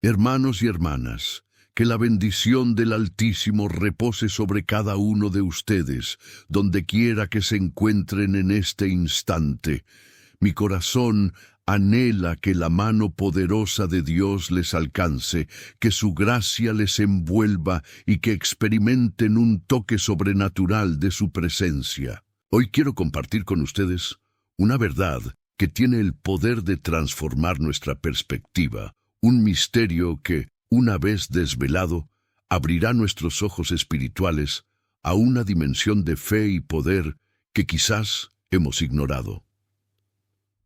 Hermanos y hermanas, que la bendición del Altísimo repose sobre cada uno de ustedes, donde quiera que se encuentren en este instante. Mi corazón anhela que la mano poderosa de Dios les alcance, que su gracia les envuelva y que experimenten un toque sobrenatural de su presencia. Hoy quiero compartir con ustedes una verdad que tiene el poder de transformar nuestra perspectiva, un misterio que, una vez desvelado, abrirá nuestros ojos espirituales a una dimensión de fe y poder que quizás hemos ignorado.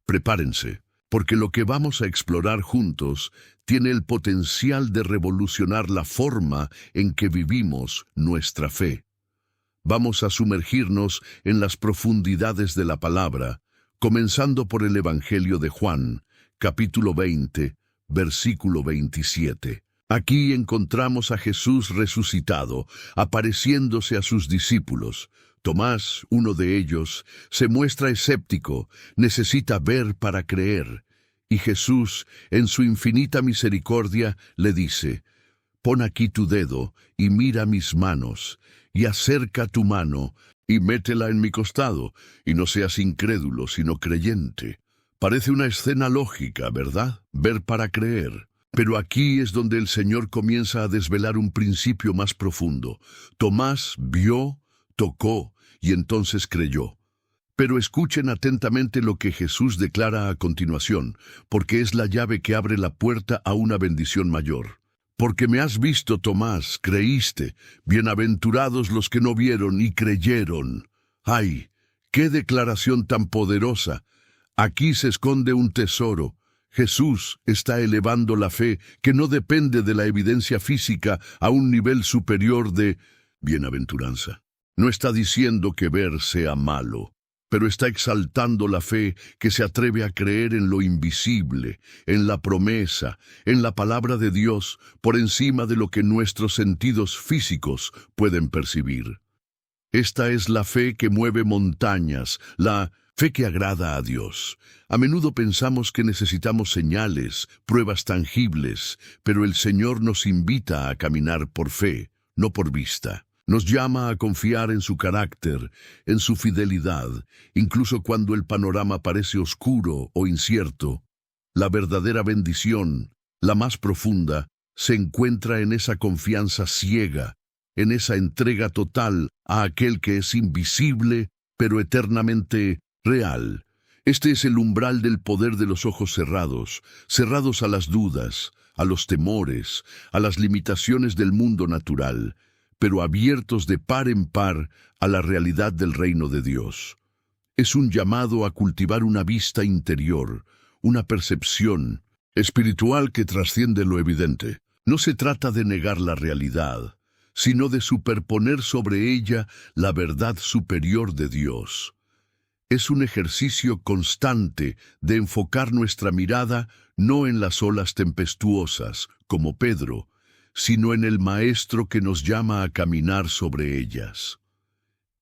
Prepárense, porque lo que vamos a explorar juntos tiene el potencial de revolucionar la forma en que vivimos nuestra fe. Vamos a sumergirnos en las profundidades de la palabra, comenzando por el Evangelio de Juan, capítulo 20, versículo 27. Aquí encontramos a Jesús resucitado, apareciéndose a sus discípulos. Tomás, uno de ellos, se muestra escéptico, necesita ver para creer. Y Jesús, en su infinita misericordia, le dice: «Pon aquí tu dedo y mira mis manos, y acerca tu mano y métela en mi costado, y no seas incrédulo, sino creyente». Parece una escena lógica, ¿verdad? Ver para creer. Pero aquí es donde el Señor comienza a desvelar un principio más profundo. Tomás vio, tocó y entonces creyó. Pero escuchen atentamente lo que Jesús declara a continuación, porque es la llave que abre la puerta a una bendición mayor. «Porque me has visto, Tomás, creíste. Bienaventurados los que no vieron y creyeron». ¡Ay! ¡Qué declaración tan poderosa! Aquí se esconde un tesoro. Jesús está elevando la fe que no depende de la evidencia física a un nivel superior de bienaventuranza. No está diciendo que ver sea malo, pero está exaltando la fe que se atreve a creer en lo invisible, en la promesa, en la palabra de Dios, por encima de lo que nuestros sentidos físicos pueden percibir. Esta es la fe que mueve montañas, la fe que agrada a Dios. A menudo pensamos que necesitamos señales, pruebas tangibles, pero el Señor nos invita a caminar por fe, no por vista. Nos llama a confiar en su carácter, en su fidelidad, incluso cuando el panorama parece oscuro o incierto. La verdadera bendición, la más profunda, se encuentra en esa confianza ciega, en esa entrega total a aquel que es invisible, pero eternamente real. Este es el umbral del poder de los ojos cerrados, cerrados a las dudas, a los temores, a las limitaciones del mundo natural, pero abiertos de par en par a la realidad del reino de Dios. Es un llamado a cultivar una vista interior, una percepción espiritual que trasciende lo evidente. No se trata de negar la realidad, sino de superponer sobre ella la verdad superior de Dios. Es un ejercicio constante de enfocar nuestra mirada no en las olas tempestuosas, como Pedro, sino en el Maestro que nos llama a caminar sobre ellas.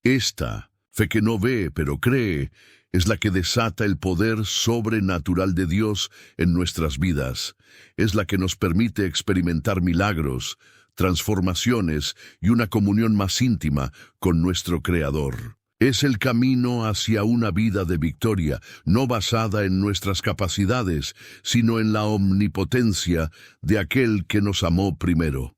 Esta fe que no ve pero cree es la que desata el poder sobrenatural de Dios en nuestras vidas. Es la que nos permite experimentar milagros, transformaciones y una comunión más íntima con nuestro Creador. Es el camino hacia una vida de victoria, no basada en nuestras capacidades, sino en la omnipotencia de aquel que nos amó primero.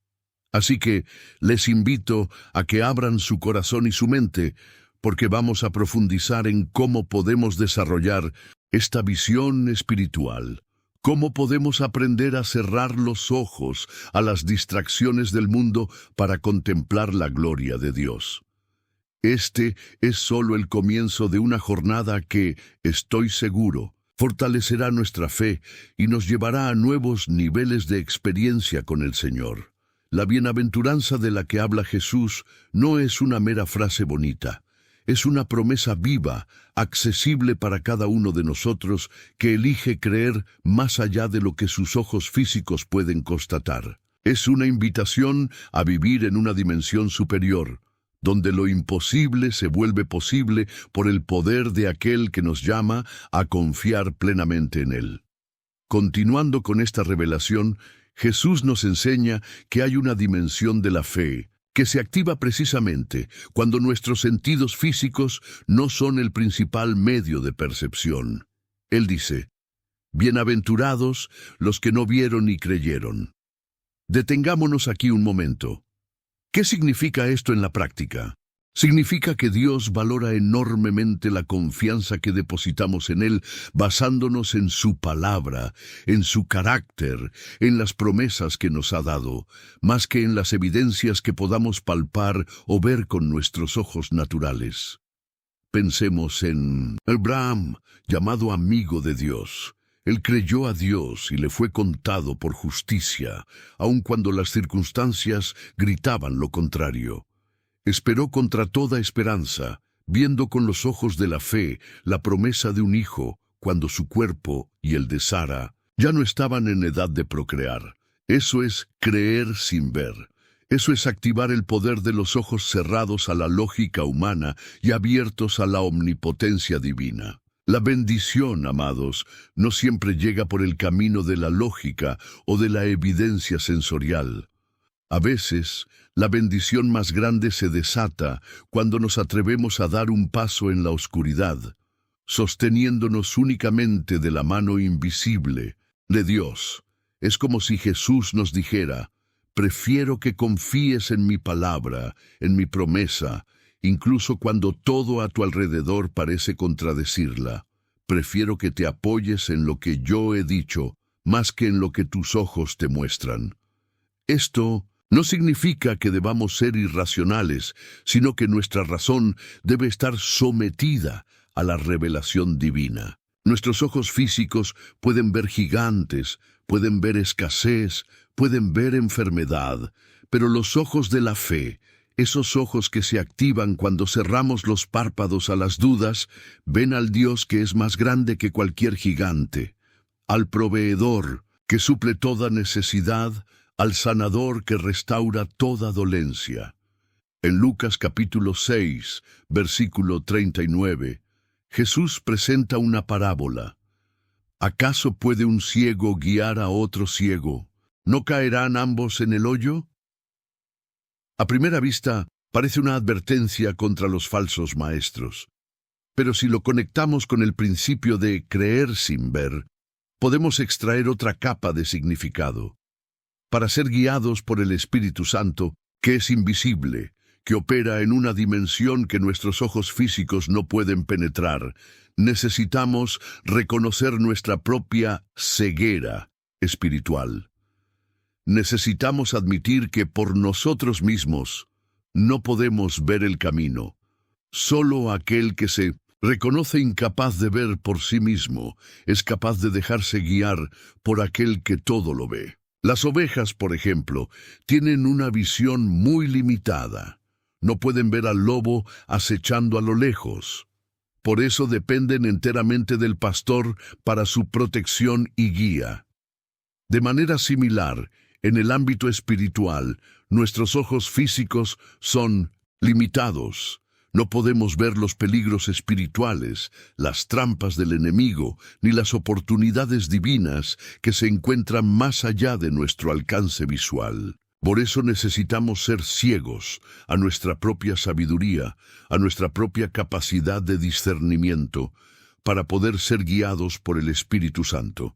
Así que les invito a que abran su corazón y su mente, porque vamos a profundizar en cómo podemos desarrollar esta visión espiritual. ¿Cómo podemos aprender a cerrar los ojos a las distracciones del mundo para contemplar la gloria de Dios? Este es solo el comienzo de una jornada que, estoy seguro, fortalecerá nuestra fe y nos llevará a nuevos niveles de experiencia con el Señor. La bienaventuranza de la que habla Jesús no es una mera frase bonita. Es una promesa viva, accesible para cada uno de nosotros, que elige creer más allá de lo que sus ojos físicos pueden constatar. Es una invitación a vivir en una dimensión superior, donde lo imposible se vuelve posible por el poder de aquel que nos llama a confiar plenamente en Él. Continuando con esta revelación, Jesús nos enseña que hay una dimensión de la fe que se activa precisamente cuando nuestros sentidos físicos no son el principal medio de percepción. Él dice, bienaventurados los que no vieron ni creyeron. Detengámonos aquí un momento. ¿Qué significa esto en la práctica? Significa que Dios valora enormemente la confianza que depositamos en Él, basándonos en su palabra, en su carácter, en las promesas que nos ha dado, más que en las evidencias que podamos palpar o ver con nuestros ojos naturales. Pensemos en Abraham, llamado amigo de Dios. Él creyó a Dios y le fue contado por justicia, aun cuando las circunstancias gritaban lo contrario. Esperó contra toda esperanza, viendo con los ojos de la fe la promesa de un hijo, cuando su cuerpo y el de Sara ya no estaban en edad de procrear. Eso es creer sin ver. Eso es activar el poder de los ojos cerrados a la lógica humana y abiertos a la omnipotencia divina. La bendición, amados, no siempre llega por el camino de la lógica o de la evidencia sensorial. A veces, la bendición más grande se desata cuando nos atrevemos a dar un paso en la oscuridad, sosteniéndonos únicamente de la mano invisible de Dios. Es como si Jesús nos dijera, prefiero que confíes en mi palabra, en mi promesa, incluso cuando todo a tu alrededor parece contradecirla. Prefiero que te apoyes en lo que yo he dicho, más que en lo que tus ojos te muestran. Esto no significa que debamos ser irracionales, sino que nuestra razón debe estar sometida a la revelación divina. Nuestros ojos físicos pueden ver gigantes, pueden ver escasez, pueden ver enfermedad, pero los ojos de la fe, esos ojos que se activan cuando cerramos los párpados a las dudas, ven al Dios que es más grande que cualquier gigante, al proveedor que suple toda necesidad, al sanador que restaura toda dolencia. En Lucas capítulo 6, versículo 39, Jesús presenta una parábola. ¿Acaso puede un ciego guiar a otro ciego? ¿No caerán ambos en el hoyo? A primera vista, parece una advertencia contra los falsos maestros. Pero si lo conectamos con el principio de creer sin ver, podemos extraer otra capa de significado. Para ser guiados por el Espíritu Santo, que es invisible, que opera en una dimensión que nuestros ojos físicos no pueden penetrar, necesitamos reconocer nuestra propia ceguera espiritual. Necesitamos admitir que por nosotros mismos no podemos ver el camino. Solo aquel que se reconoce incapaz de ver por sí mismo es capaz de dejarse guiar por aquel que todo lo ve. Las ovejas, por ejemplo, tienen una visión muy limitada. No pueden ver al lobo acechando a lo lejos. Por eso dependen enteramente del pastor para su protección y guía. De manera similar, en el ámbito espiritual, nuestros ojos físicos son limitados. No podemos ver los peligros espirituales, las trampas del enemigo, ni las oportunidades divinas que se encuentran más allá de nuestro alcance visual. Por eso necesitamos ser ciegos a nuestra propia sabiduría, a nuestra propia capacidad de discernimiento, para poder ser guiados por el Espíritu Santo.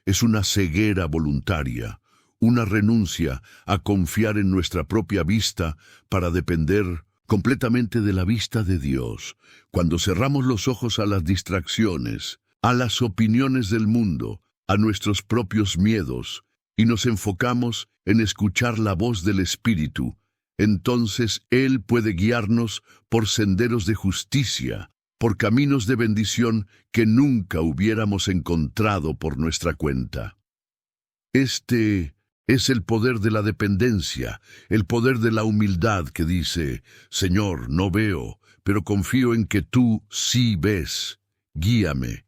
Es una ceguera voluntaria, una renuncia a confiar en nuestra propia vista para depender completamente de la vista de Dios. Cuando cerramos los ojos a las distracciones, a las opiniones del mundo, a nuestros propios miedos, y nos enfocamos en escuchar la voz del Espíritu, entonces Él puede guiarnos por senderos de justicia, por caminos de bendición que nunca hubiéramos encontrado por nuestra cuenta. Este es el poder de la dependencia, el poder de la humildad que dice, Señor, no veo, pero confío en que tú sí ves. Guíame.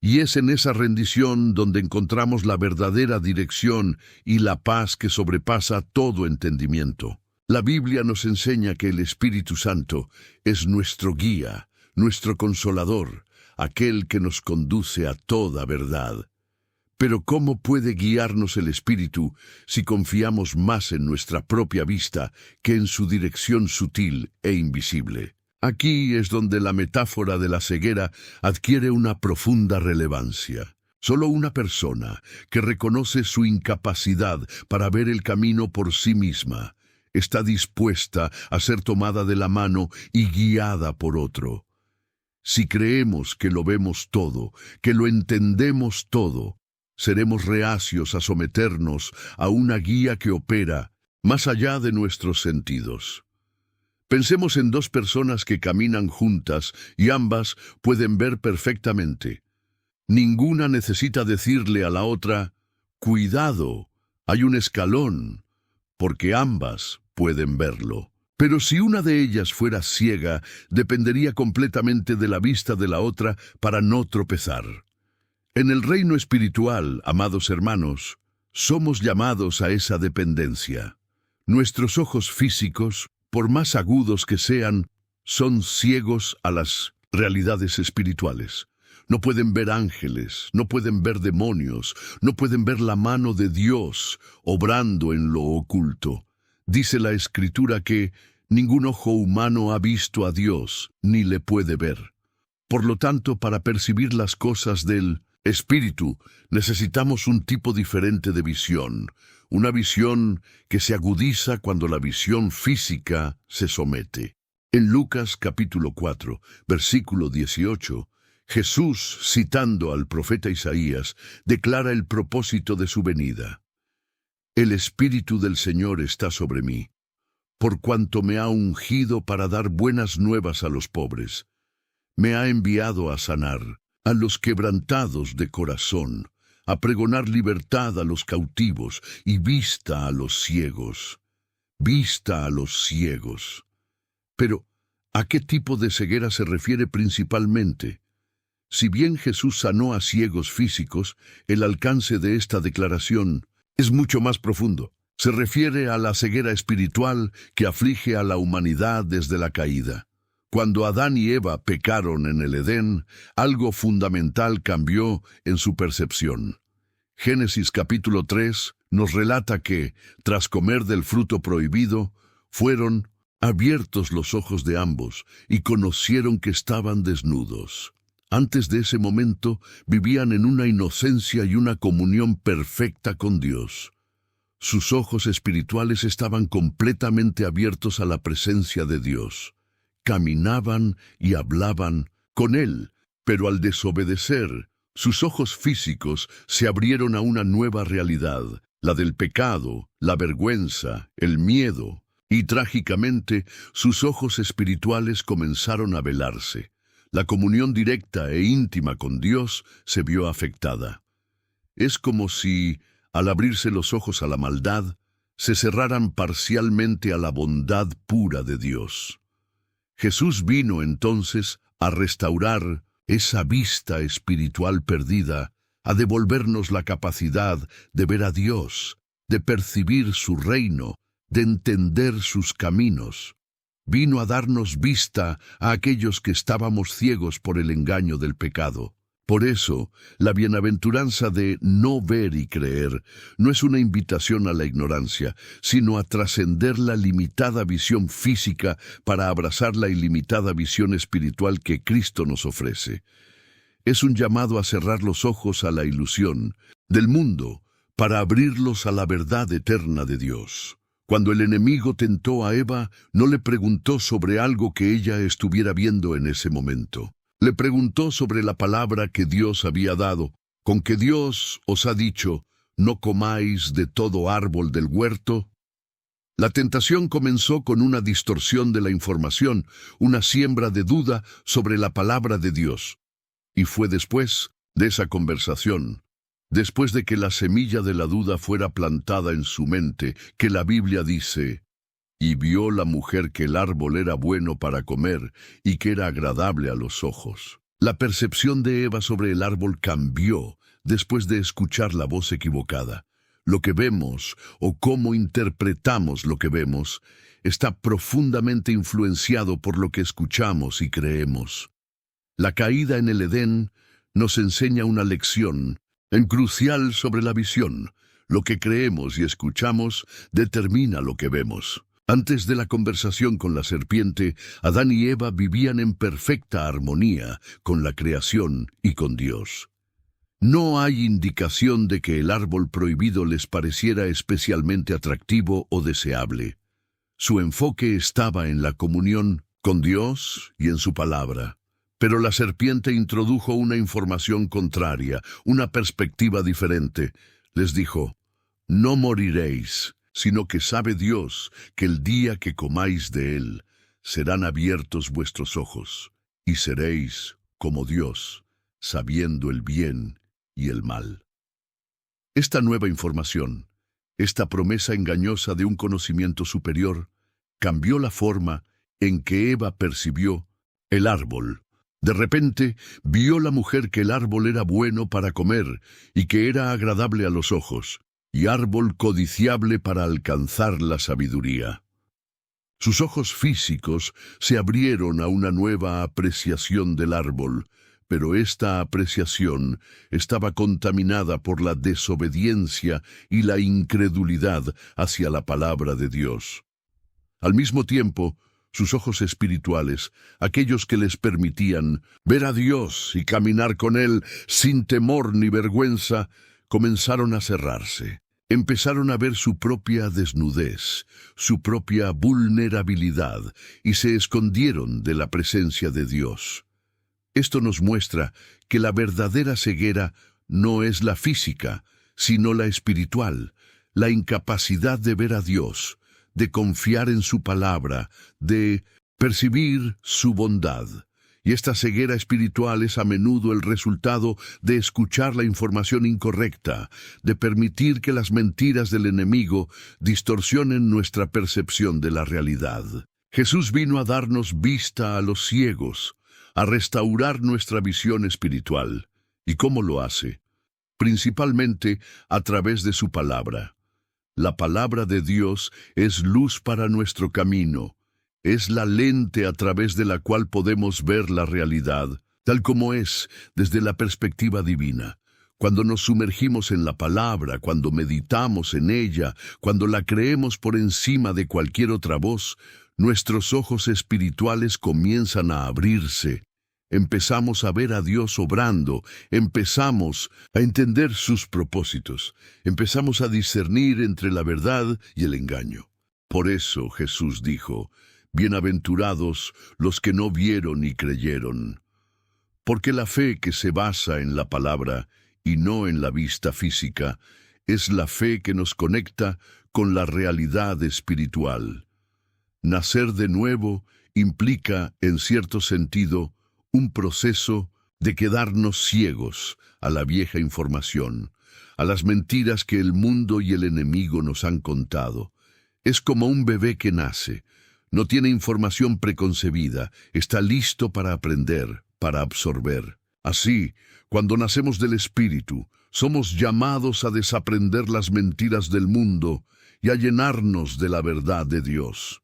Y es en esa rendición donde encontramos la verdadera dirección y la paz que sobrepasa todo entendimiento. La Biblia nos enseña que el Espíritu Santo es nuestro guía, nuestro consolador, aquel que nos conduce a toda verdad. Pero ¿cómo puede guiarnos el Espíritu si confiamos más en nuestra propia vista que en su dirección sutil e invisible? Aquí es donde la metáfora de la ceguera adquiere una profunda relevancia. Solo una persona que reconoce su incapacidad para ver el camino por sí misma está dispuesta a ser tomada de la mano y guiada por otro. Si creemos que lo vemos todo, que lo entendemos todo, seremos reacios a someternos a una guía que opera más allá de nuestros sentidos. Pensemos en dos personas que caminan juntas y ambas pueden ver perfectamente. Ninguna necesita decirle a la otra, «Cuidado, hay un escalón», porque ambas pueden verlo. Pero si una de ellas fuera ciega, dependería completamente de la vista de la otra para no tropezar. En el reino espiritual, amados hermanos, somos llamados a esa dependencia. Nuestros ojos físicos, por más agudos que sean, son ciegos a las realidades espirituales. No pueden ver ángeles, no pueden ver demonios, no pueden ver la mano de Dios obrando en lo oculto. Dice la Escritura que ningún ojo humano ha visto a Dios, ni le puede ver. Por lo tanto, para percibir las cosas del Espíritu, necesitamos un tipo diferente de visión, una visión que se agudiza cuando la visión física se somete. En Lucas capítulo 4, versículo 18, Jesús, citando al profeta Isaías, declara el propósito de su venida. «El Espíritu del Señor está sobre mí, por cuanto me ha ungido para dar buenas nuevas a los pobres. Me ha enviado a sanar a los quebrantados de corazón, a pregonar libertad a los cautivos y vista a los ciegos». Vista a los ciegos. Pero, ¿a qué tipo de ceguera se refiere principalmente? Si bien Jesús sanó a ciegos físicos, el alcance de esta declaración es mucho más profundo. Se refiere a la ceguera espiritual que aflige a la humanidad desde la caída. Cuando Adán y Eva pecaron en el Edén, algo fundamental cambió en su percepción. Génesis capítulo 3 nos relata que, tras comer del fruto prohibido, fueron abiertos los ojos de ambos y conocieron que estaban desnudos. Antes de ese momento, vivían en una inocencia y una comunión perfecta con Dios. Sus ojos espirituales estaban completamente abiertos a la presencia de Dios. Caminaban y hablaban con Él, pero al desobedecer, sus ojos físicos se abrieron a una nueva realidad, la del pecado, la vergüenza, el miedo, y trágicamente sus ojos espirituales comenzaron a velarse. La comunión directa e íntima con Dios se vio afectada. Es como si, al abrirse los ojos a la maldad, se cerraran parcialmente a la bondad pura de Dios. Jesús vino entonces a restaurar esa vista espiritual perdida, a devolvernos la capacidad de ver a Dios, de percibir su reino, de entender sus caminos. Vino a darnos vista a aquellos que estábamos ciegos por el engaño del pecado. Por eso, la bienaventuranza de no ver y creer no es una invitación a la ignorancia, sino a trascender la limitada visión física para abrazar la ilimitada visión espiritual que Cristo nos ofrece. Es un llamado a cerrar los ojos a la ilusión del mundo para abrirlos a la verdad eterna de Dios. Cuando el enemigo tentó a Eva, no le preguntó sobre algo que ella estuviera viendo en ese momento. Le preguntó sobre la palabra que Dios había dado, con que Dios os ha dicho, no comáis de todo árbol del huerto. La tentación comenzó con una distorsión de la información, una siembra de duda sobre la palabra de Dios. Y fue después de esa conversación, después de que la semilla de la duda fuera plantada en su mente, que la Biblia dice, «Y vio la mujer que el árbol era bueno para comer y que era agradable a los ojos». La percepción de Eva sobre el árbol cambió después de escuchar la voz equivocada. Lo que vemos, o cómo interpretamos lo que vemos, está profundamente influenciado por lo que escuchamos y creemos. La caída en el Edén nos enseña una lección En crucial sobre la visión, lo que creemos y escuchamos determina lo que vemos. Antes de la conversación con la serpiente, Adán y Eva vivían en perfecta armonía con la creación y con Dios. No hay indicación de que el árbol prohibido les pareciera especialmente atractivo o deseable. Su enfoque estaba en la comunión con Dios y en su palabra. Pero la serpiente introdujo una información contraria, una perspectiva diferente. Les dijo: no moriréis, sino que sabe Dios que el día que comáis de él, serán abiertos vuestros ojos, y seréis como Dios, sabiendo el bien y el mal. Esta nueva información, esta promesa engañosa de un conocimiento superior, cambió la forma en que Eva percibió el árbol. De repente, vio la mujer que el árbol era bueno para comer y que era agradable a los ojos, y árbol codiciable para alcanzar la sabiduría. Sus ojos físicos se abrieron a una nueva apreciación del árbol, pero esta apreciación estaba contaminada por la desobediencia y la incredulidad hacia la palabra de Dios. Al mismo tiempo, sus ojos espirituales, aquellos que les permitían ver a Dios y caminar con Él sin temor ni vergüenza, comenzaron a cerrarse. Empezaron a ver su propia desnudez, su propia vulnerabilidad, y se escondieron de la presencia de Dios. Esto nos muestra que la verdadera ceguera no es la física, sino la espiritual, la incapacidad de ver a Dios, de confiar en su palabra, de percibir su bondad. Y esta ceguera espiritual es a menudo el resultado de escuchar la información incorrecta, de permitir que las mentiras del enemigo distorsionen nuestra percepción de la realidad. Jesús vino a darnos vista a los ciegos, a restaurar nuestra visión espiritual. ¿Y cómo lo hace? Principalmente a través de su palabra. La palabra de Dios es luz para nuestro camino. Es la lente a través de la cual podemos ver la realidad, tal como es, desde la perspectiva divina. Cuando nos sumergimos en la palabra, cuando meditamos en ella, cuando la creemos por encima de cualquier otra voz, nuestros ojos espirituales comienzan a abrirse. Empezamos a ver a Dios obrando, empezamos a entender sus propósitos, empezamos a discernir entre la verdad y el engaño. Por eso Jesús dijo: bienaventurados los que no vieron y creyeron. Porque la fe que se basa en la palabra y no en la vista física es la fe que nos conecta con la realidad espiritual. Nacer de nuevo implica, en cierto sentido, un proceso de quedarnos ciegos a la vieja información, a las mentiras que el mundo y el enemigo nos han contado. Es como un bebé que nace. No tiene información preconcebida, está listo para aprender, para absorber. Así, cuando nacemos del Espíritu, somos llamados a desaprender las mentiras del mundo y a llenarnos de la verdad de Dios.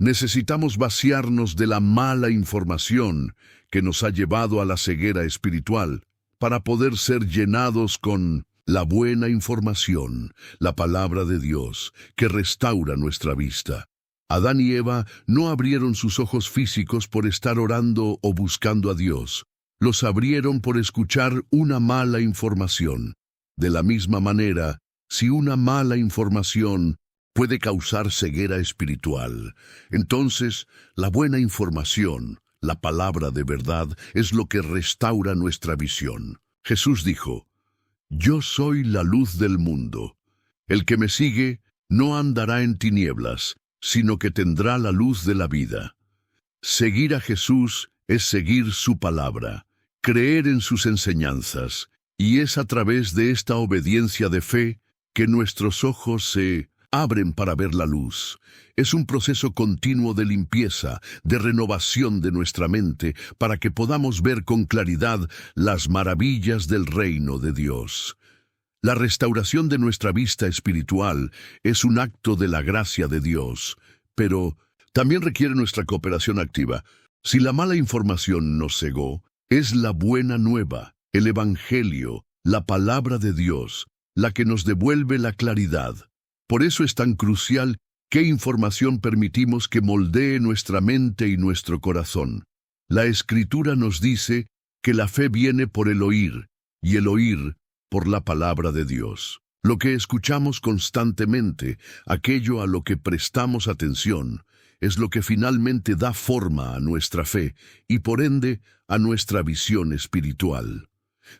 Necesitamos vaciarnos de la mala información que nos ha llevado a la ceguera espiritual para poder ser llenados con la buena información, la palabra de Dios, que restaura nuestra vista. Adán y Eva no abrieron sus ojos físicos por estar orando o buscando a Dios. Los abrieron por escuchar una mala información. De la misma manera, si una mala información puede causar ceguera espiritual, entonces la buena información, la palabra de verdad, es lo que restaura nuestra visión. Jesús dijo: yo soy la luz del mundo. El que me sigue no andará en tinieblas, sino que tendrá la luz de la vida. Seguir a Jesús es seguir su palabra, creer en sus enseñanzas, y es a través de esta obediencia de fe que nuestros ojos se abren para ver la luz. Es un proceso continuo de limpieza, de renovación de nuestra mente, para que podamos ver con claridad las maravillas del reino de Dios. La restauración de nuestra vista espiritual es un acto de la gracia de Dios, pero también requiere nuestra cooperación activa. Si la mala información nos cegó, es la buena nueva, el Evangelio, la palabra de Dios, la que nos devuelve la claridad. Por eso es tan crucial qué información permitimos que moldee nuestra mente y nuestro corazón. La Escritura nos dice que la fe viene por el oír, y el oír por la palabra de Dios. Lo que escuchamos constantemente, aquello a lo que prestamos atención, es lo que finalmente da forma a nuestra fe y por ende a nuestra visión espiritual.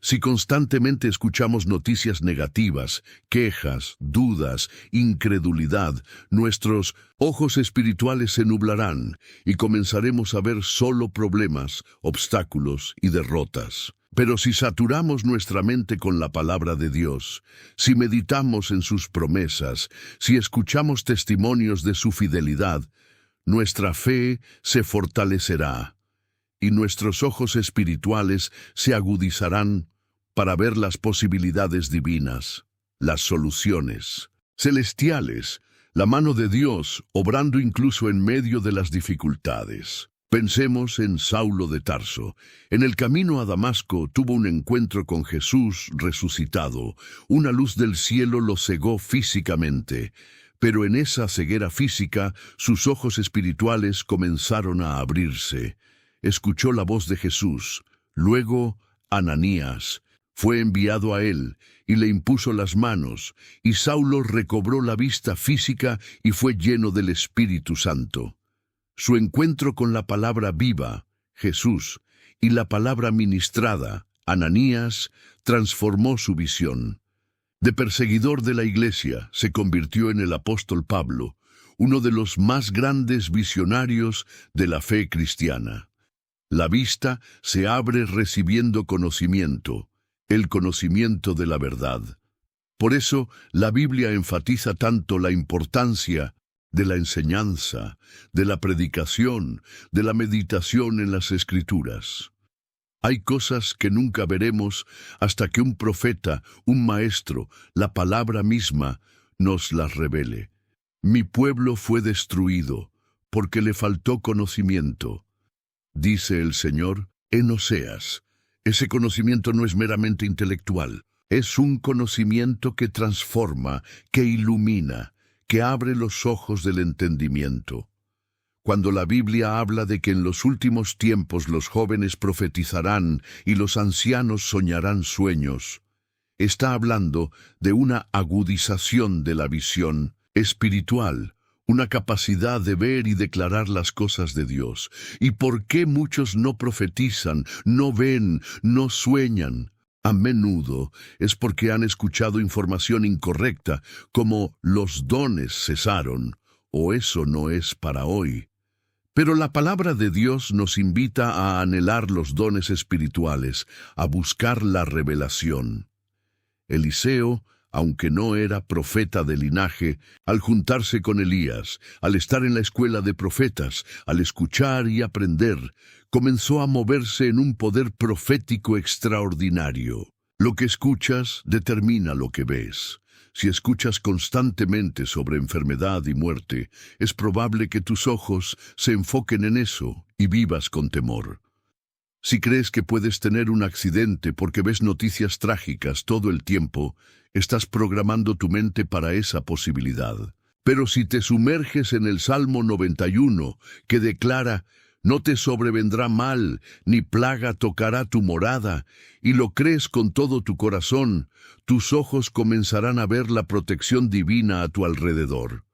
Si constantemente escuchamos noticias negativas, quejas, dudas, incredulidad, nuestros ojos espirituales se nublarán y comenzaremos a ver solo problemas, obstáculos y derrotas. Pero si saturamos nuestra mente con la palabra de Dios, si meditamos en sus promesas, si escuchamos testimonios de su fidelidad, nuestra fe se fortalecerá y nuestros ojos espirituales se agudizarán para ver las posibilidades divinas, las soluciones celestiales, la mano de Dios obrando incluso en medio de las dificultades. Pensemos en Saulo de Tarso. En el camino a Damasco tuvo un encuentro con Jesús resucitado. Una luz del cielo lo cegó físicamente, pero en esa ceguera física sus ojos espirituales comenzaron a abrirse. Escuchó la voz de Jesús. Luego, Ananías fue enviado a él y le impuso las manos, y Saulo recobró la vista física y fue lleno del Espíritu Santo. Su encuentro con la palabra viva, Jesús, y la palabra ministrada, Ananías, transformó su visión. De perseguidor de la iglesia se convirtió en el apóstol Pablo, uno de los más grandes visionarios de la fe cristiana. La vista se abre recibiendo conocimiento, el conocimiento de la verdad. Por eso, la Biblia enfatiza tanto la importancia de la enseñanza, de la predicación, de la meditación en las Escrituras. Hay cosas que nunca veremos hasta que un profeta, un maestro, la palabra misma, nos las revele. Mi pueblo fue destruido porque le faltó conocimiento, dice el Señor en Oseas. Ese conocimiento no es meramente intelectual, es un conocimiento que transforma, que ilumina, que abre los ojos del entendimiento. Cuando la Biblia habla de que en los últimos tiempos los jóvenes profetizarán y los ancianos soñarán sueños, está hablando de una agudización de la visión espiritual, una capacidad de ver y declarar las cosas de Dios. ¿Y por qué muchos no profetizan, no ven, no sueñan? A menudo es porque han escuchado información incorrecta, como los dones cesaron, o eso no es para hoy. Pero la palabra de Dios nos invita a anhelar los dones espirituales, a buscar la revelación. Eliseo, aunque no era profeta de linaje, al juntarse con Elías, al estar en la escuela de profetas, al escuchar y aprender, comenzó a moverse en un poder profético extraordinario. Lo que escuchas determina lo que ves. Si escuchas constantemente sobre enfermedad y muerte, es probable que tus ojos se enfoquen en eso y vivas con temor. Si crees que puedes tener un accidente porque ves noticias trágicas todo el tiempo, estás programando tu mente para esa posibilidad. Pero si te sumerges en el Salmo 91, que declara: no te sobrevendrá mal, ni plaga tocará tu morada, y lo crees con todo tu corazón, tus ojos comenzarán a ver la protección divina a tu alrededor.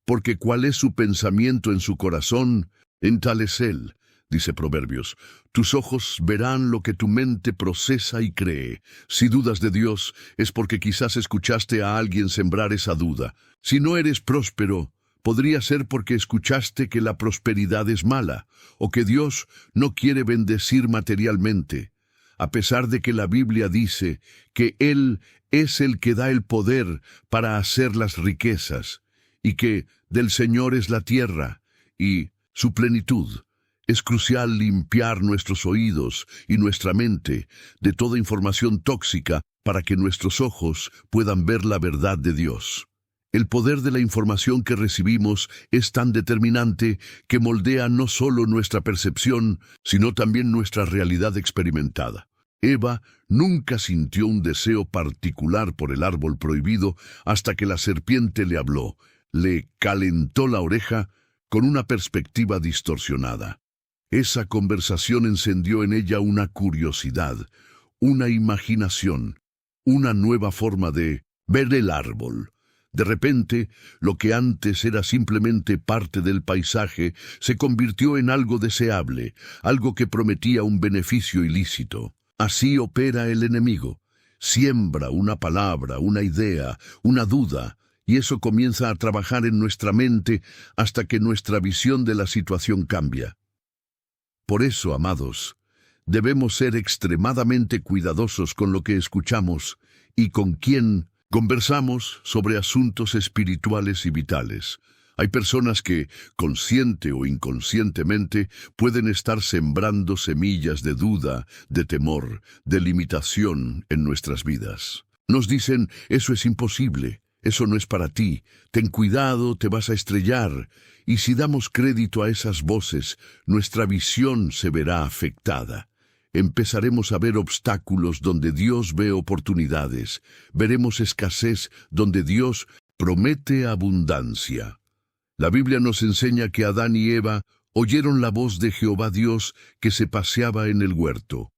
Porque cuál es su pensamiento en su corazón, en tal es él, dice Proverbios. Tus ojos verán lo que tu mente procesa y cree. Si dudas de Dios, es porque quizás escuchaste a alguien sembrar esa duda. Si no eres próspero, podría ser porque escuchaste que la prosperidad es mala, o que Dios no quiere bendecir materialmente, a pesar de que la Biblia dice que Él es el que da el poder para hacer las riquezas, y que del Señor es la tierra y su plenitud. Es crucial limpiar nuestros oídos y nuestra mente de toda información tóxica para que nuestros ojos puedan ver la verdad de Dios. El poder de la información que recibimos es tan determinante que moldea no solo nuestra percepción, sino también nuestra realidad experimentada. Eva nunca sintió un deseo particular por el árbol prohibido hasta que la serpiente le habló, le calentó la oreja con una perspectiva distorsionada. Esa conversación encendió en ella una curiosidad, una imaginación, una nueva forma de ver el árbol. De repente, lo que antes era simplemente parte del paisaje se convirtió en algo deseable, algo que prometía un beneficio ilícito. Así opera el enemigo. Siembra una palabra, una idea, una duda, y eso comienza a trabajar en nuestra mente hasta que nuestra visión de la situación cambia. Por eso, amados, debemos ser extremadamente cuidadosos con lo que escuchamos y con quién conversamos sobre asuntos espirituales y vitales. Hay personas que, consciente o inconscientemente, pueden estar sembrando semillas de duda, de temor, de limitación en nuestras vidas. Nos dicen, eso es imposible, eso no es para ti, ten cuidado, te vas a estrellar. Y si damos crédito a esas voces, nuestra visión se verá afectada. Empezaremos a ver obstáculos donde Dios ve oportunidades. Veremos escasez donde Dios promete abundancia. La Biblia nos enseña que Adán y Eva oyeron la voz de Jehová Dios que se paseaba en el huerto.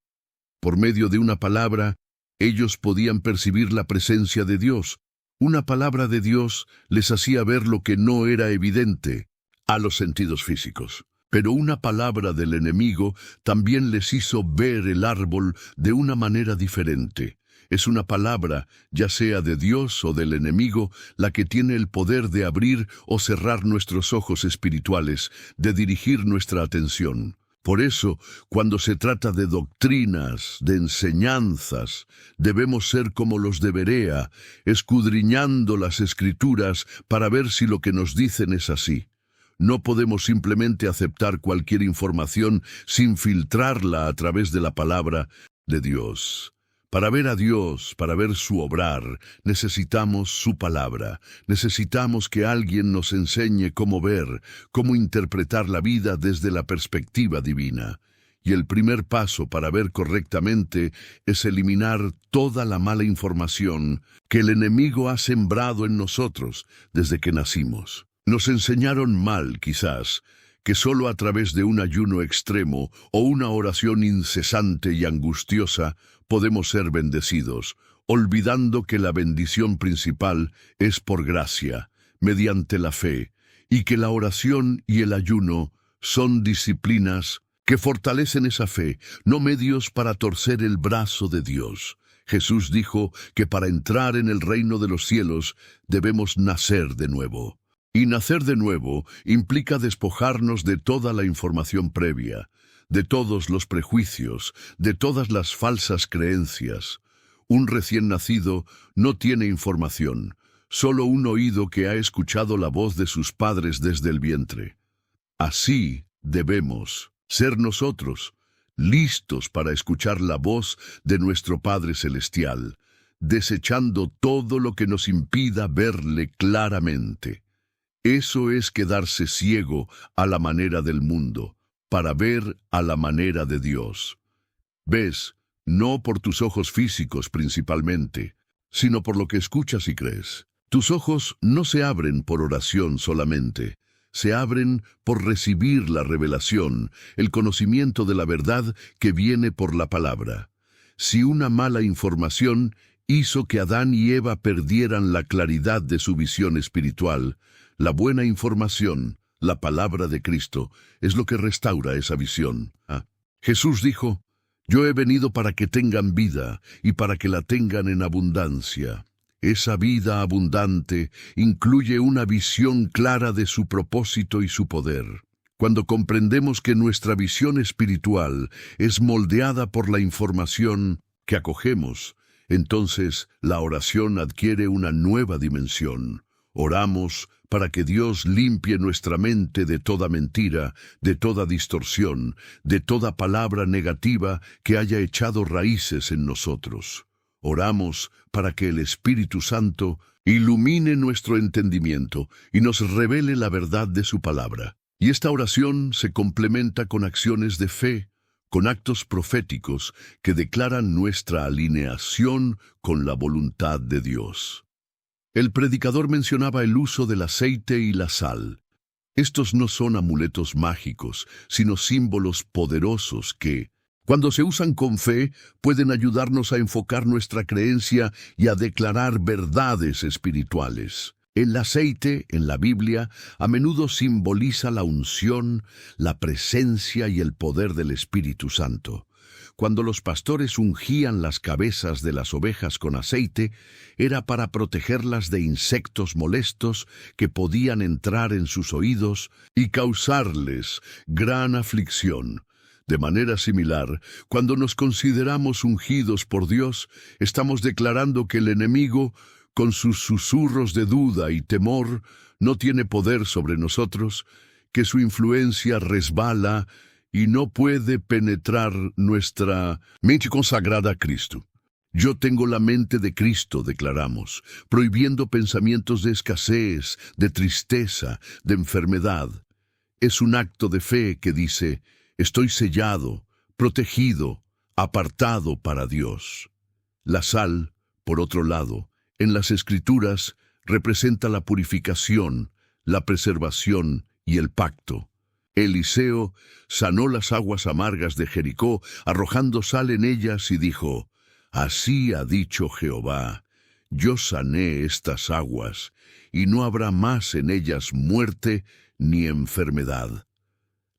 Por medio de una palabra, ellos podían percibir la presencia de Dios. Una palabra de Dios les hacía ver lo que no era evidente a los sentidos físicos. Pero una palabra del enemigo también les hizo ver el árbol de una manera diferente. Es una palabra, ya sea de Dios o del enemigo, la que tiene el poder de abrir o cerrar nuestros ojos espirituales, de dirigir nuestra atención. Por eso, cuando se trata de doctrinas, de enseñanzas, debemos ser como los de Berea, escudriñando las Escrituras para ver si lo que nos dicen es así. No podemos simplemente aceptar cualquier información sin filtrarla a través de la palabra de Dios. Para ver a Dios, para ver su obrar, necesitamos su palabra. Necesitamos que alguien nos enseñe cómo ver, cómo interpretar la vida desde la perspectiva divina. Y el primer paso para ver correctamente es eliminar toda la mala información que el enemigo ha sembrado en nosotros desde que nacimos. Nos enseñaron mal, quizás, que solo a través de un ayuno extremo o una oración incesante y angustiosa podemos ser bendecidos, olvidando que la bendición principal es por gracia, mediante la fe, y que la oración y el ayuno son disciplinas que fortalecen esa fe, no medios para torcer el brazo de Dios. Jesús dijo que para entrar en el reino de los cielos debemos nacer de nuevo. Y nacer de nuevo implica despojarnos de toda la información previa, de todos los prejuicios, de todas las falsas creencias. Un recién nacido no tiene información, solo un oído que ha escuchado la voz de sus padres desde el vientre. Así debemos ser nosotros, listos para escuchar la voz de nuestro Padre Celestial, desechando todo lo que nos impida verle claramente. Eso es quedarse ciego a la manera del mundo, para ver a la manera de Dios. Ves, no por tus ojos físicos principalmente, sino por lo que escuchas y crees. Tus ojos no se abren por oración solamente, se abren por recibir la revelación, el conocimiento de la verdad que viene por la palabra. Si una mala información hizo que Adán y Eva perdieran la claridad de su visión espiritual, la buena información, la palabra de Cristo, es lo que restaura esa visión. Jesús dijo, yo he venido para que tengan vida y para que la tengan en abundancia. Esa vida abundante incluye una visión clara de su propósito y su poder. Cuando comprendemos que nuestra visión espiritual es moldeada por la información que acogemos, entonces la oración adquiere una nueva dimensión. Oramos para que Dios limpie nuestra mente de toda mentira, de toda distorsión, de toda palabra negativa que haya echado raíces en nosotros. Oramos para que el Espíritu Santo ilumine nuestro entendimiento y nos revele la verdad de su palabra. Y esta oración se complementa con acciones de fe, con actos proféticos que declaran nuestra alineación con la voluntad de Dios. El predicador mencionaba el uso del aceite y la sal. Estos no son amuletos mágicos, sino símbolos poderosos que, cuando se usan con fe, pueden ayudarnos a enfocar nuestra creencia y a declarar verdades espirituales. El aceite, en la Biblia, a menudo simboliza la unción, la presencia y el poder del Espíritu Santo. Cuando los pastores ungían las cabezas de las ovejas con aceite, era para protegerlas de insectos molestos que podían entrar en sus oídos y causarles gran aflicción. De manera similar, cuando nos consideramos ungidos por Dios, estamos declarando que el enemigo, con sus susurros de duda y temor, no tiene poder sobre nosotros, que su influencia resbala y no puede penetrar nuestra mente consagrada a Cristo. Yo tengo la mente de Cristo, declaramos, prohibiendo pensamientos de escasez, de tristeza, de enfermedad. Es un acto de fe que dice: estoy sellado, protegido, apartado para Dios. La sal, por otro lado, en las Escrituras, representa la purificación, la preservación y el pacto. Eliseo sanó las aguas amargas de Jericó, arrojando sal en ellas, y dijo: así ha dicho Jehová, yo sané estas aguas, y no habrá más en ellas muerte ni enfermedad.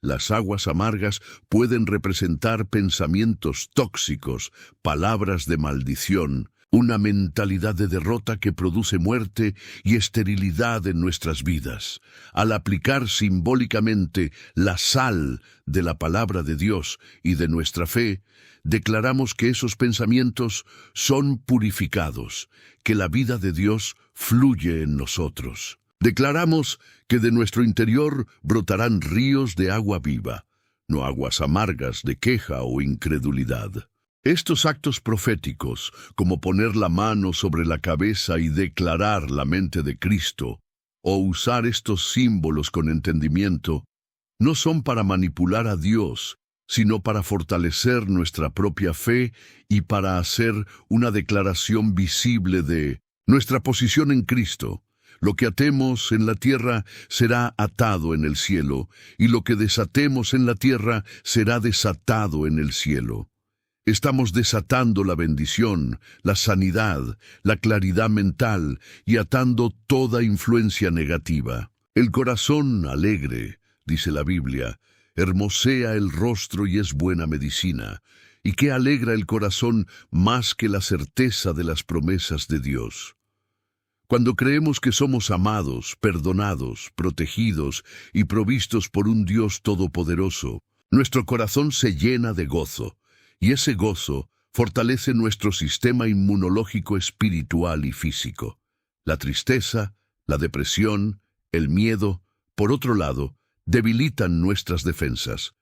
Las aguas amargas pueden representar pensamientos tóxicos, palabras de maldición, una mentalidad de derrota que produce muerte y esterilidad en nuestras vidas. Al aplicar simbólicamente la sal de la palabra de Dios y de nuestra fe, declaramos que esos pensamientos son purificados, que la vida de Dios fluye en nosotros. Declaramos que de nuestro interior brotarán ríos de agua viva, no aguas amargas de queja o incredulidad. Estos actos proféticos, como poner la mano sobre la cabeza y declarar la mente de Cristo, o usar estos símbolos con entendimiento, no son para manipular a Dios, sino para fortalecer nuestra propia fe y para hacer una declaración visible de nuestra posición en Cristo. Lo que atemos en la tierra será atado en el cielo, y lo que desatemos en la tierra será desatado en el cielo. Estamos desatando la bendición, la sanidad, la claridad mental y atando toda influencia negativa. El corazón alegre, dice la Biblia, hermosea el rostro y es buena medicina. ¿Y qué alegra el corazón más que la certeza de las promesas de Dios? Cuando creemos que somos amados, perdonados, protegidos y provistos por un Dios todopoderoso, nuestro corazón se llena de gozo, y ese gozo fortalece nuestro sistema inmunológico espiritual y físico. La tristeza, la depresión, el miedo, por otro lado, debilitan nuestras defensas.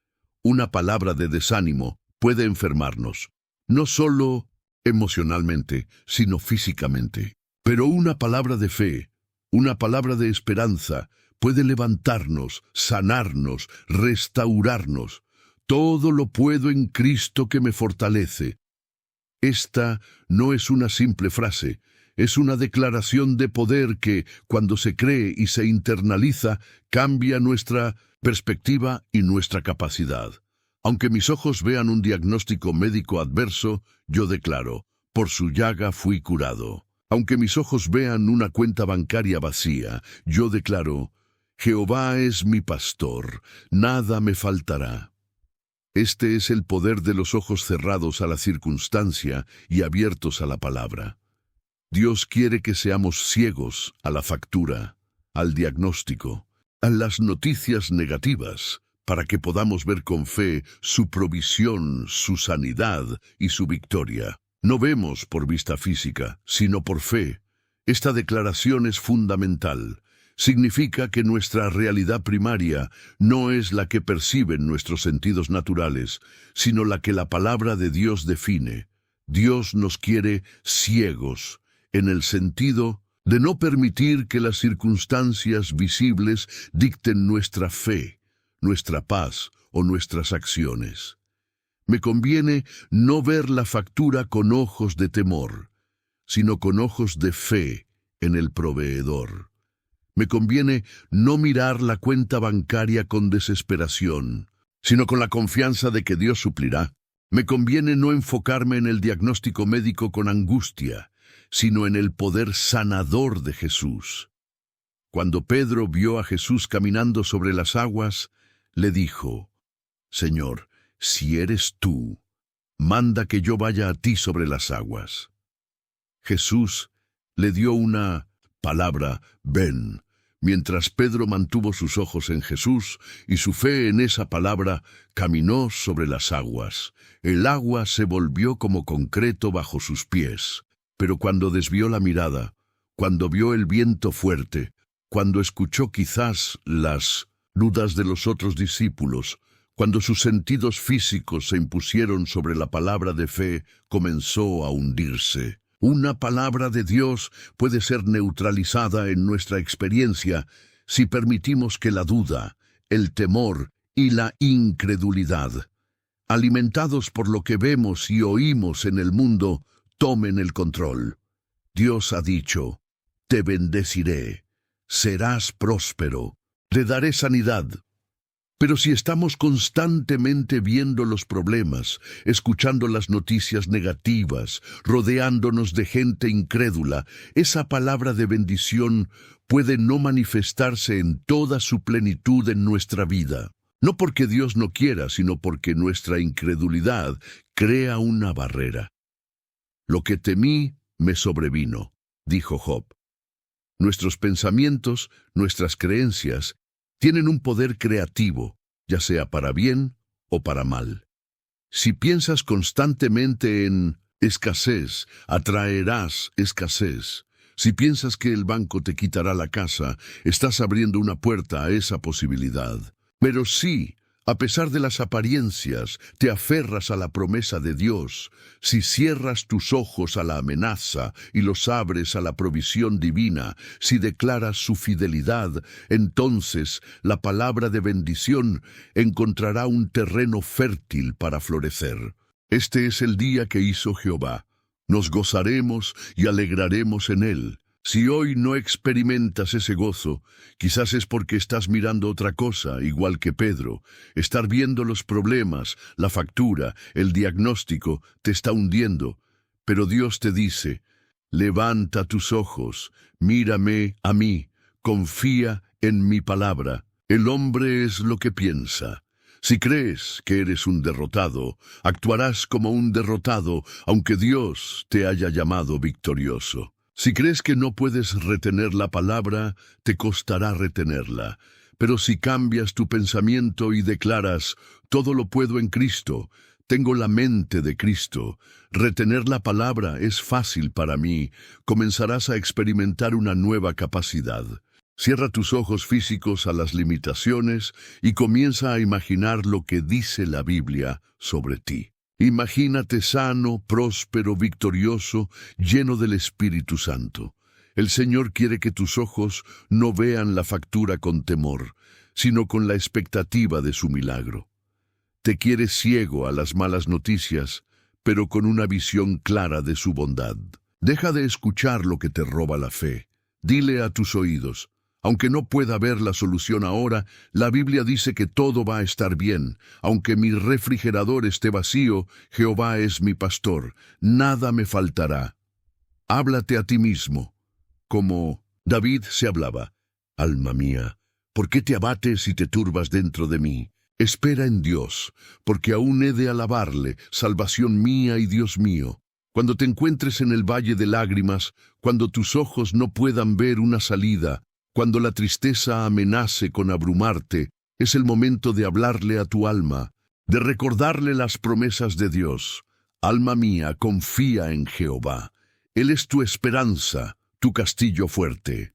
Una palabra de desánimo puede enfermarnos, no solo emocionalmente, sino físicamente. Pero una palabra de fe, una palabra de esperanza, puede levantarnos, sanarnos, restaurarnos. Todo lo puedo en Cristo que me fortalece. Esta no es una simple frase, es una declaración de poder que, cuando se cree y se internaliza, cambia nuestra perspectiva y nuestra capacidad. Aunque mis ojos vean un diagnóstico médico adverso, yo declaro: por su llaga fui curado. Aunque mis ojos vean una cuenta bancaria vacía, yo declaro: Jehová es mi pastor, nada me faltará. Este es el poder de los ojos cerrados a la circunstancia y abiertos a la palabra. Dios quiere que seamos ciegos a la factura, al diagnóstico, a las noticias negativas, para que podamos ver con fe su provisión, su sanidad y su victoria. No vemos por vista física, sino por fe. Esta declaración es fundamental. Significa que nuestra realidad primaria no es la que perciben nuestros sentidos naturales, sino la que la palabra de Dios define. Dios nos quiere ciegos, en el sentido de no permitir que las circunstancias visibles dicten nuestra fe, nuestra paz o nuestras acciones. Me conviene no ver la factura con ojos de temor, sino con ojos de fe en el proveedor. Me conviene no mirar la cuenta bancaria con desesperación, sino con la confianza de que Dios suplirá. Me conviene no enfocarme en el diagnóstico médico con angustia, sino en el poder sanador de Jesús. Cuando Pedro vio a Jesús caminando sobre las aguas, le dijo: Señor, si eres tú, manda que yo vaya a ti sobre las aguas. Jesús le dio una palabra, ven, mientras Pedro mantuvo sus ojos en Jesús y su fe en esa palabra caminó sobre las aguas. El agua se volvió como concreto bajo sus pies, pero cuando desvió la mirada, cuando vio el viento fuerte, cuando escuchó quizás las dudas de los otros discípulos, cuando sus sentidos físicos se impusieron sobre la palabra de fe, comenzó a hundirse. Una palabra de Dios puede ser neutralizada en nuestra experiencia si permitimos que la duda, el temor y la incredulidad, alimentados por lo que vemos y oímos en el mundo, tomen el control. Dios ha dicho: te bendeciré, serás próspero, te daré sanidad. Pero si estamos constantemente viendo los problemas, escuchando las noticias negativas, rodeándonos de gente incrédula, esa palabra de bendición puede no manifestarse en toda su plenitud en nuestra vida. No porque Dios no quiera, sino porque nuestra incredulidad crea una barrera. Lo que temí me sobrevino, dijo Job. Nuestros pensamientos, nuestras creencias, tienen un poder creativo, ya sea para bien o para mal. Si piensas constantemente en escasez, atraerás escasez. Si piensas que el banco te quitará la casa, estás abriendo una puerta a esa posibilidad. Pero si, a pesar de las apariencias, te aferras a la promesa de Dios, si cierras tus ojos a la amenaza y los abres a la provisión divina, si declaras su fidelidad, entonces la palabra de bendición encontrará un terreno fértil para florecer. Este es el día que hizo Jehová. Nos gozaremos y alegraremos en él. Si hoy no experimentas ese gozo, quizás es porque estás mirando otra cosa, igual que Pedro. Estar viendo los problemas, la factura, el diagnóstico, te está hundiendo. Pero Dios te dice: levanta tus ojos, mírame a mí, confía en mi palabra. El hombre es lo que piensa. Si crees que eres un derrotado, actuarás como un derrotado, aunque Dios te haya llamado victorioso. Si crees que no puedes retener la palabra, te costará retenerla. Pero si cambias tu pensamiento y declaras: todo lo puedo en Cristo, tengo la mente de Cristo, retener la palabra es fácil para mí, comenzarás a experimentar una nueva capacidad. Cierra tus ojos físicos a las limitaciones y comienza a imaginar lo que dice la Biblia sobre ti. Imagínate sano, próspero, victorioso, lleno del Espíritu Santo. El Señor quiere que tus ojos no vean la factura con temor, sino con la expectativa de su milagro. Te quiere ciego a las malas noticias, pero con una visión clara de su bondad. Deja de escuchar lo que te roba la fe. Dile a tus oídos: aunque no pueda ver la solución ahora, la Biblia dice que todo va a estar bien. Aunque mi refrigerador esté vacío, Jehová es mi pastor, nada me faltará. Háblate a ti mismo, como David se hablaba: alma mía, ¿por qué te abates y te turbas dentro de mí? Espera en Dios, porque aún he de alabarle, salvación mía y Dios mío. Cuando te encuentres en el valle de lágrimas, cuando tus ojos no puedan ver una salida, cuando la tristeza amenace con abrumarte, es el momento de hablarle a tu alma, de recordarle las promesas de Dios. Alma mía, confía en Jehová. Él es tu esperanza, tu castillo fuerte.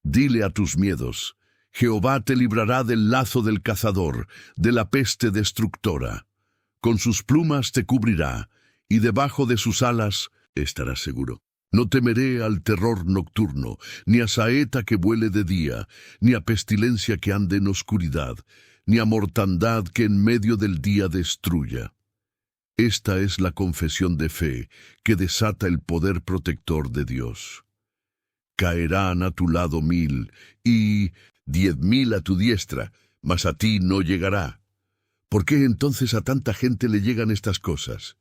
Dile a tus miedos: Jehová te librará del lazo del cazador, de la peste destructora. Con sus plumas te cubrirá, y debajo de sus alas estarás seguro. No temeré al terror nocturno, ni a saeta que vuele de día, ni a pestilencia que ande en oscuridad, ni a mortandad que en medio del día destruya. Esta es la confesión de fe que desata el poder protector de Dios. Caerán a tu lado 1000 y 10.000 a tu diestra, mas a ti no llegará. ¿Por qué entonces a tanta gente le llegan estas cosas?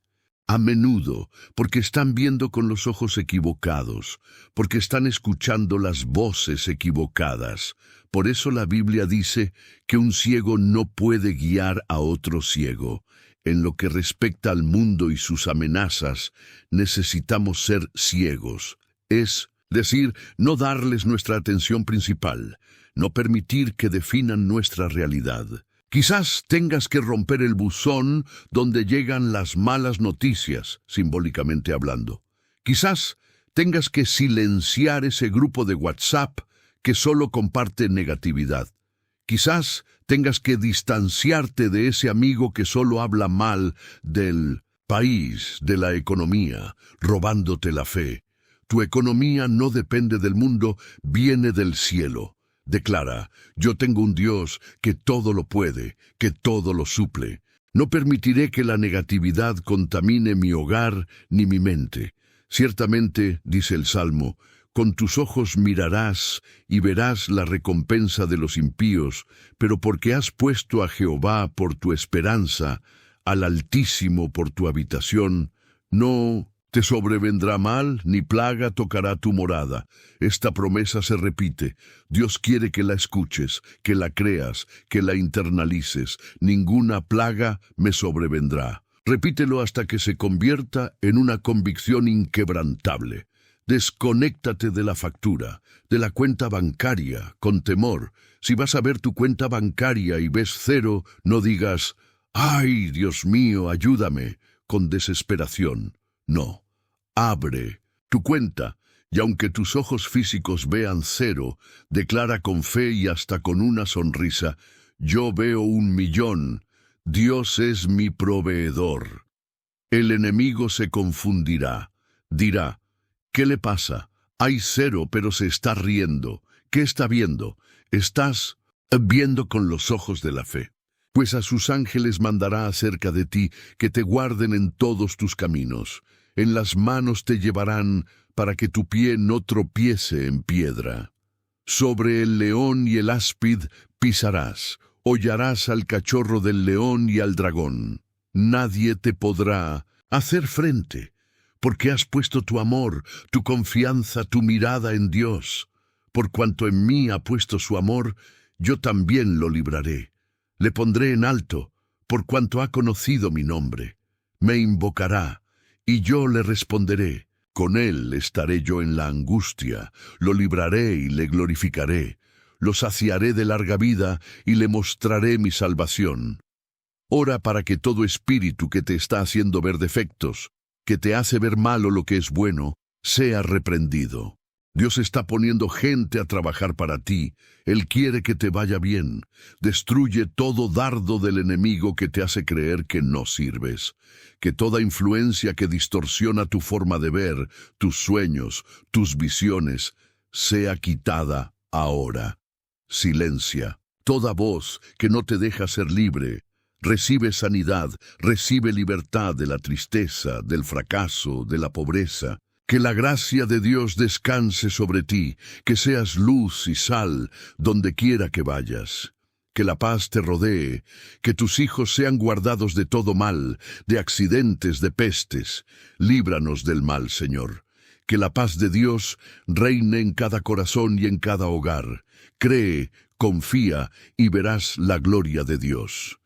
A menudo, porque están viendo con los ojos equivocados, porque están escuchando las voces equivocadas. Por eso la Biblia dice que un ciego no puede guiar a otro ciego. En lo que respecta al mundo y sus amenazas, necesitamos ser ciegos. Es decir, no darles nuestra atención principal, no permitir que definan nuestra realidad. Quizás tengas que romper el buzón donde llegan las malas noticias, simbólicamente hablando. Quizás tengas que silenciar ese grupo de WhatsApp que solo comparte negatividad. Quizás tengas que distanciarte de ese amigo que solo habla mal del país, de la economía, robándote la fe. Tu economía no depende del mundo, viene del cielo. Declara, yo tengo un Dios que todo lo puede, que todo lo suple. No permitiré que la negatividad contamine mi hogar ni mi mente. Ciertamente, dice el Salmo, con tus ojos mirarás y verás la recompensa de los impíos, pero porque has puesto a Jehová por tu esperanza, al Altísimo por tu habitación, no te sobrevendrá mal, ni plaga tocará tu morada. Esta promesa se repite. Dios quiere que la escuches, que la creas, que la internalices. Ninguna plaga me sobrevendrá. Repítelo hasta que se convierta en una convicción inquebrantable. Desconéctate de la factura, de la cuenta bancaria, con temor. Si vas a ver tu cuenta bancaria y ves 0, no digas, ¡ay, Dios mío, ayúdame!, con desesperación. No. Abre tu cuenta, y aunque tus ojos físicos vean 0, declara con fe y hasta con una sonrisa, yo veo 1.000.000, Dios es mi proveedor. El enemigo se confundirá, dirá, ¿qué le pasa? Hay 0, pero se está riendo. ¿Qué está viendo? Estás viendo con los ojos de la fe. Pues a sus ángeles mandará acerca de ti que te guarden en todos tus caminos. En las manos te llevarán para que tu pie no tropiece en piedra. Sobre el león y el áspid pisarás, hollarás al cachorro del león y al dragón. Nadie te podrá hacer frente, porque has puesto tu amor, tu confianza, tu mirada en Dios. Por cuanto en mí ha puesto su amor, yo también lo libraré. Le pondré en alto, por cuanto ha conocido mi nombre. Me invocará, y yo le responderé. Con él estaré yo en la angustia, lo libraré y le glorificaré. Lo saciaré de larga vida y le mostraré mi salvación. Ora para que todo espíritu que te está haciendo ver defectos, que te hace ver malo lo que es bueno, sea reprendido. Dios está poniendo gente a trabajar para ti. Él quiere que te vaya bien. Destruye todo dardo del enemigo que te hace creer que no sirves. Que toda influencia que distorsiona tu forma de ver, tus sueños, tus visiones, sea quitada ahora. Silencia. Toda voz que no te deja ser libre. Recibe sanidad, recibe libertad de la tristeza, del fracaso, de la pobreza. Que la gracia de Dios descanse sobre ti, que seas luz y sal donde quiera que vayas. Que la paz te rodee, que tus hijos sean guardados de todo mal, de accidentes, de pestes. Líbranos del mal, Señor. Que la paz de Dios reine en cada corazón y en cada hogar. Cree, confía y verás la gloria de Dios.